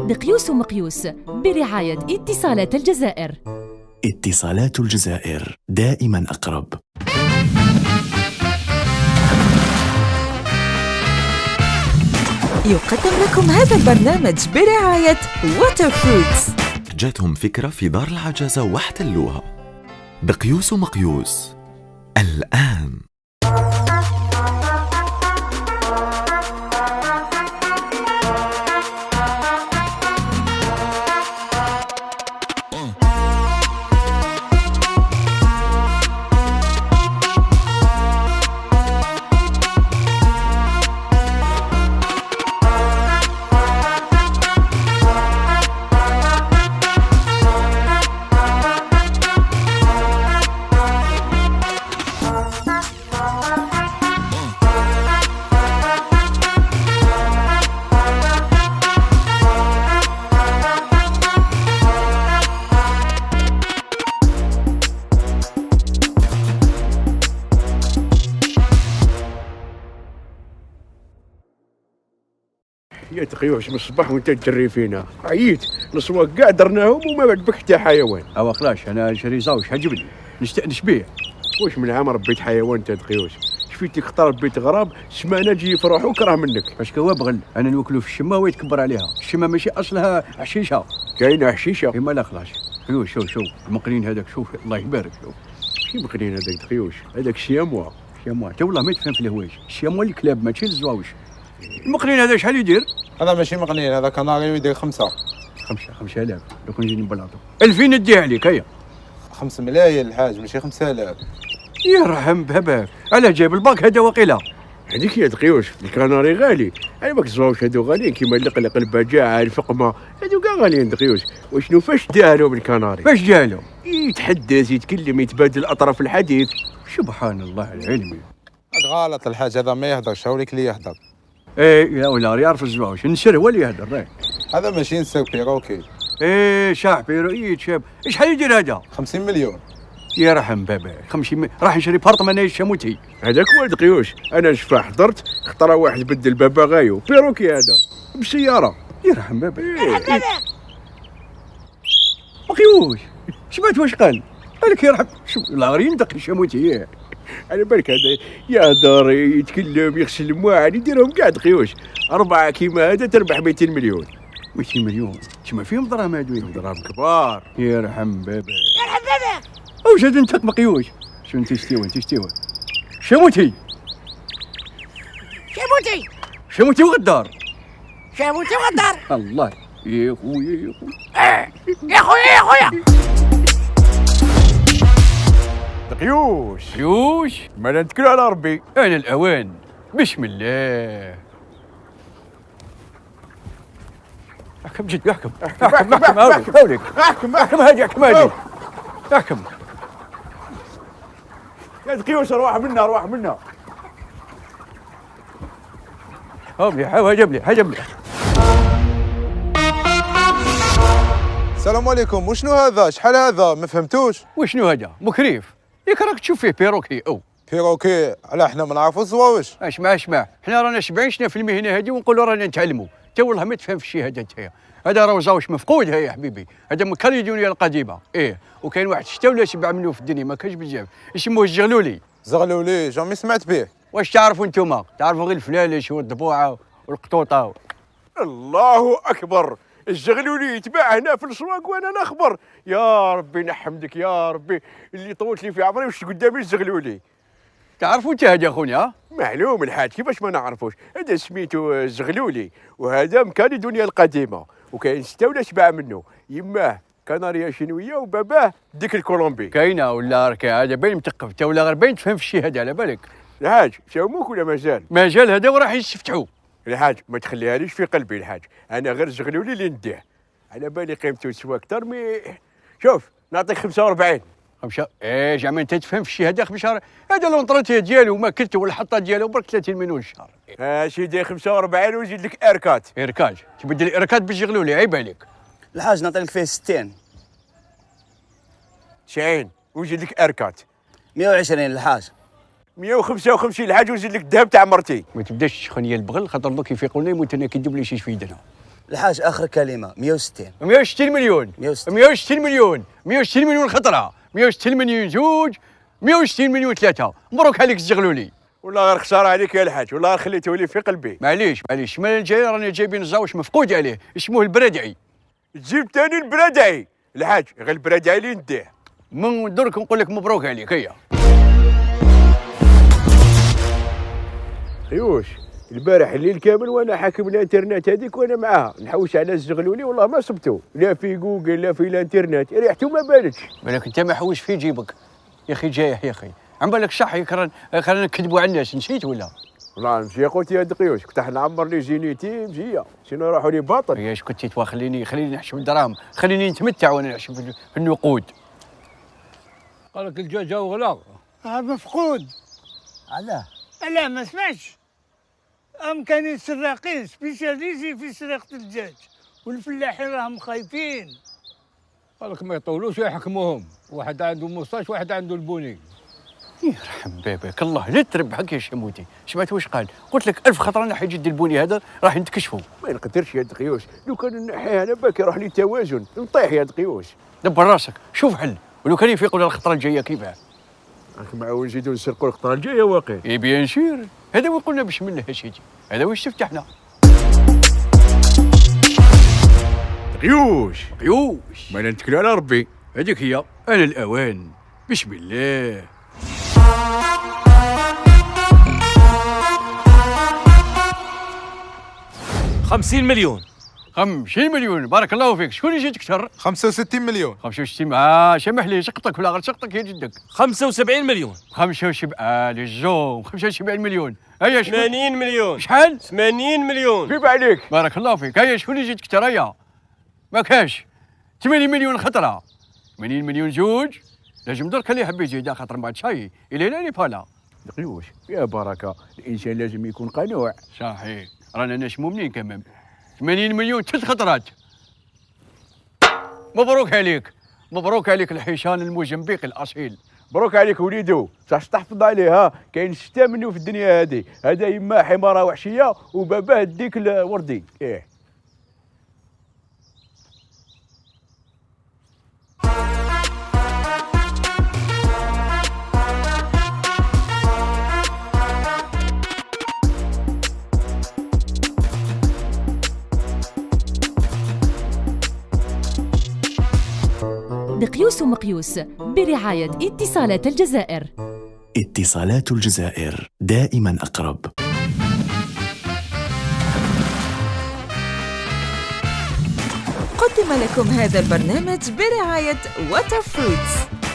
دقيوس ومقيوس برعاية اتصالات الجزائر. اتصالات الجزائر دائما أقرب. يقدم لكم هذا البرنامج برعاية ووتر فروتس. جاتهم فكرة في دار العجزة واحتلوها. دقيوس ومقيوس الآن. يا تقيوش من الصباح وانت تجري فينا، عييت الاسواق كاع درناهم وما بعد بك حتى حيوان. اوا خلاص انا شري زاوج عجبني نستأنس بيه. واش من عام ربيت حيوان انت تقيوش؟ شفيتك اختار بيت غراب سمانه تجي يفرح وكره منك. باش كوا بغل انا نوكلو في الشمه ويتكبر عليها، الشمه ماشي اصلها حشيشه. كاينه حشيشه؟ اما لا خلاص. شوف المقرين هذاك شوف الله يبارك. شوف شي مقرين هذاك تقيوش؟ هذاك الشياموا انت والله ما تفهم في الهوايج. الشياموا الكلاب ماشي الزواوج. المقرين هذا شحال يدير؟ هذا ماشي مقنين، هذا كناري ويدير 5000. لو كون نجي نبلاطو 2000 نديها عليك. هيا 5 ملايين الحاج ماشي 5000. يرحم باباك علاه جايب الباك هذا وقيله. هذيك يا تقيوش الكناري غالي، على بالك الزواوج هذو غاليين كيما اللقلق البجاعه الفقمه هذو كاع غاليين تقيوش. وشنو فاش داهلهم الكناري؟ فاش داهلهم؟ يتحدث يتكلم يتبادل اطراف الحديث. سبحان الله العلمي. هذا غلط الحاج، هذا ما يهدرش، هاوليك اللي يهدر. يا ولا يعرف الزواوج النسر هو اللي يهدر. هذا ماشي نسر بيروكي. شاح بيروئيت شاب. شحال يدير هذا؟ 50 مليون. يرحم باباك 50 راح نشري بارطمان الشموتي. هذاك ولد قيوش، انا نشفى حضرت اخترى واحد بدل باباغايو بيروكي هذا بسياره. يرحم باباك. قيوش سمعت واش قال لك؟ يرحم شوف لاغرين دق الشموتي. على بالك هذا يهضر يتكلم يغسل المواعن يديرهم كاع قيوش. 4 كيما هذا تربح 200 مليون. 200 مليون تما فيهم دراهم هادو؟ دراهم كبار. يرحم باباك. واش هذا انت مقيوش؟ شو انت شتيوه شموتي وغدار. الله يا خويا يا خويا قيوش مالا نتكلوا على ربي. انا الاوان بسم الله. احكم جد احكم هاوليك احكم يا قيوش روح منا هجب لي. السلام عليكم. وشنو هذا؟ شحال هذا؟ ما فهمتوش. وشنو هذا؟ مكريف ياك راك تشوف فيه بيروكي بيروكي؟ علاه حنا ما نعرفوا الزواوج. اسمع حنا رانا 70 سنه في المهنه هذه ونقولوا رانا نتعلموا. انت والله ما تفهم في الشيء هذا. انت هذا راه زاوج مفقود يا حبيبي. هذا من كاليدونيا القديمه. وكاين واحد شتا ولا سبع منه في الدنيا ما كاينش بزاف اسمه الزغلولي جامي سمعت به. واش تعرفوا انتوما؟ تعرفوا غير الفلالش والضبوعه والقطوطه. الله اكبر. الزغلولي يتباع هنا في الاسواق وانا نخبر. يا ربي نحمدك يا ربي اللي طولت لي في عمري وش قدامي الزغلولي. تعرفوا انت هذا خويا؟ معلوم الحاج كيفاش ما نعرفوش. هذا سميتو الزغلولي وهذا من كاليدونيا القديمه وكاين 6 ولا 7 منه. يماه كناريا شنويه وباباه ديك الكولومبي. كاينه ولا راك هذا باين مثقف انت ولا غير باين تفهم في الشيء هذا على بالك. الحاج شاوموك ولا مازال؟ مازال هذا وراح يستفتحوا. الحاج ما تخليها ليش في قلبي الحاج، انا غير الزغلولي اللي نديه. على بالي قيمته تسوى اكثر شوف نعطيك 45. زعما انت تفهم في الشيء هذا 15. هذا لونطريتي ديالو وما كلته والحطه ديالو برك 30 مليون الشهر. سيدي 45 ونزيد لك اركات. تبدل الاركات بالزغلولي عيب عليك. الحاج نعطي لك فيه 60 ونزيد لك اركات. 120 الحاج. 155 الحاج ونزيد لك الذهب تاع مرتي. ما تبداش تشخن يا البغل خاطر دوك يفيقوا لنا يموت انا كيدوب لي شي فيدنا. الحاج اخر كلمه 160. 160 مليون 160. 160 مليون 160 مليون خطره، 160 مليون زوج، 160 مليون ثلاثه. مبروك عليك الزغلولي. والله غير خساره عليك يا الحاج، والله غير خليته لي في قلبي. معليش الشمال الجاي رانا جايبين الزاوش مفقود عليه، اسمه البرادعي. تجيب ثاني البرادعي الحاج، غير البرادعي اللي نديه. من درك نقول لك مبروك عليك. هيا خيوش، البارح الليل كامل وانا حاكم الانترنت هذيك وانا معاها نحوش على الزغلولي، والله ما صبتو لا في جوجل لا في الانترنت، ريحته ما بالتش. بالك انت ما حوش في جيبك يا اخي، جايح يا اخي. عم بالك صح خلينا نكذبوا على الناس، نسيت ولا؟ والله نمشي قلت يا دقيوش، كنت نعمر لي جينيتي مزيه، سينو راحوا لي باطل. ياش كنت توا خليني نحشم الدراهم، خليني نتمتع وانا نحشم في النقود. قال لك الدجاج غلا. مفقود. علاه ما سمعتش. كانوا السراقين سبيشاليزي في سرقة الدجاج، والفلاحين راهم خايفين. قال لك ما يطولوش يحكموهم، واحد عنده مصاش واحد عنده البوني. يرحم باباك الله، لا تربحك يا شموتي. سمعت واش قال؟ قلت لك 1000 خطره نحي جدي البوني هذا راح نتكشفوا. ما نقدرش يا دقيوش، لو كان نحيه انا باك يروح لي توازن، نطيح يا دقيوش. دبر راسك، شوف حل، ولو كان يفيقوا للخطره الجايه كيفاه؟ راك معاون نزيدو نسرقوا الخطره الجايه واقي. اي بيان سير، هذا وين قلنا باش منه سيدي، هذا واش تفتحنا. دقيوش قيوش، ما نتكلوا على ربي. هذيك هي انا الاوان. بسم الله. 50 مليون. 50 مليون، بارك الله فيك. شكون اللي جاتك كثر؟ 65 مليون. 65. سمح لي شقطك ولا غير شقطك يا جدك. 75 مليون. 75 للزوم. 75 مليون. هيا شكون؟ 80 مليون. شحال؟ 80 مليون. كيف عليك؟ بارك الله فيك. هيا شكون اللي جاتك كثر؟ هيا ما كاش. 80 مليون خطره، 80 مليون زوج. لازم درك اللي يحب يزيد خاطر بعد شاي الى لا فالا. دقيوش يا بركه، الانسان لازم يكون قنوع. صحيح، رانا ناس مؤمنين كمان. 80 مليون 3 خطرات. مبروك عليك، مبروك عليك الحيشان الموزمبيقي الاصيل. مبروك عليك وليدو، صح تحفظ عليه. كاين شتا منه في الدنيا هذه، هذا يما حماره وحشيه وباباه الديك الوردي. دقيوس ومقيوس برعاية اتصالات الجزائر. اتصالات الجزائر دائما أقرب. قدم لكم هذا البرنامج برعاية واتر فروتس.